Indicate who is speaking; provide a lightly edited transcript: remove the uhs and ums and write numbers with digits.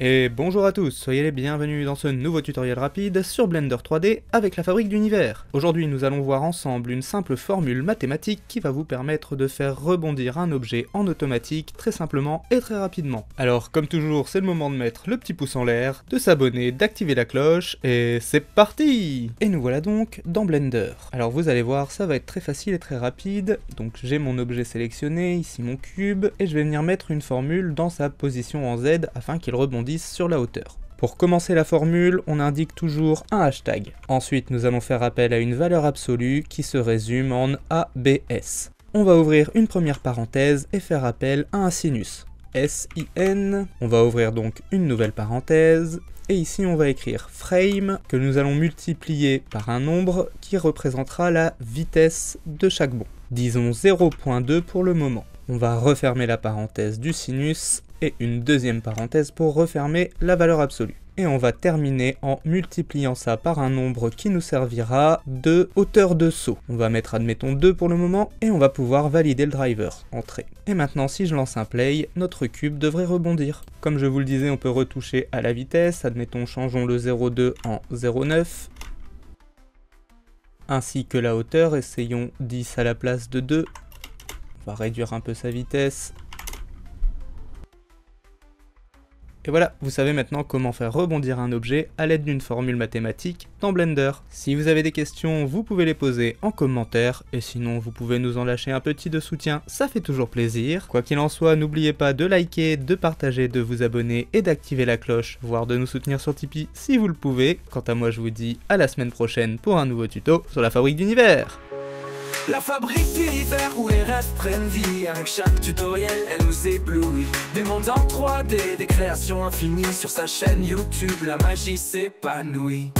Speaker 1: Et bonjour à tous, soyez les bienvenus dans ce nouveau tutoriel rapide sur Blender 3D avec la fabrique d'univers. Aujourd'hui nous allons voir ensemble une simple formule mathématique qui va vous permettre de faire rebondir un objet en automatique très simplement et très rapidement. Alors comme toujours c'est le moment de mettre le petit pouce en l'air, de s'abonner, d'activer la cloche et c'est parti! Et nous voilà donc dans Blender. Alors vous allez voir ça va être très facile et très rapide, donc j'ai mon objet sélectionné, ici mon cube, et je vais venir mettre une formule dans sa position en Z afin qu'il rebondisse sur la hauteur. Pour commencer la formule, on indique toujours un hashtag. Ensuite, nous allons faire appel à une valeur absolue qui se résume en ABS. On va ouvrir une première parenthèse et faire appel à un sinus. SIN. On va ouvrir donc une nouvelle parenthèse. Et ici, on va écrire frame que nous allons multiplier par un nombre qui représentera la vitesse de chaque bond. Disons 0.2 pour le moment. On va refermer la parenthèse du sinus et une deuxième parenthèse pour refermer la valeur absolue. Et on va terminer en multipliant ça par un nombre qui nous servira de hauteur de saut. On va mettre admettons 2 pour le moment et on va pouvoir valider le driver, entrée. Et maintenant si je lance un play, notre cube devrait rebondir. Comme je vous le disais, on peut retoucher à la vitesse, admettons changeons le 0,2 en 0,9. Ainsi que la hauteur, essayons 10 à la place de 2. On va réduire un peu sa vitesse. Et voilà, vous savez maintenant comment faire rebondir un objet à l'aide d'une formule mathématique dans Blender. Si vous avez des questions, vous pouvez les poser en commentaire, et sinon vous pouvez nous en lâcher un petit de soutien, ça fait toujours plaisir. Quoi qu'il en soit, n'oubliez pas de liker, de partager, de vous abonner et d'activer la cloche, voire de nous soutenir sur Tipeee si vous le pouvez. Quant à moi, je vous dis à la semaine prochaine pour un nouveau tuto sur la fabrique d'univers.
Speaker 2: La fabrique d'univers où les rêves prennent vie. Avec chaque tutoriel, elle nous éblouit. Des mondes en 3D, des créations infinies. Sur sa chaîne YouTube, la magie s'épanouit.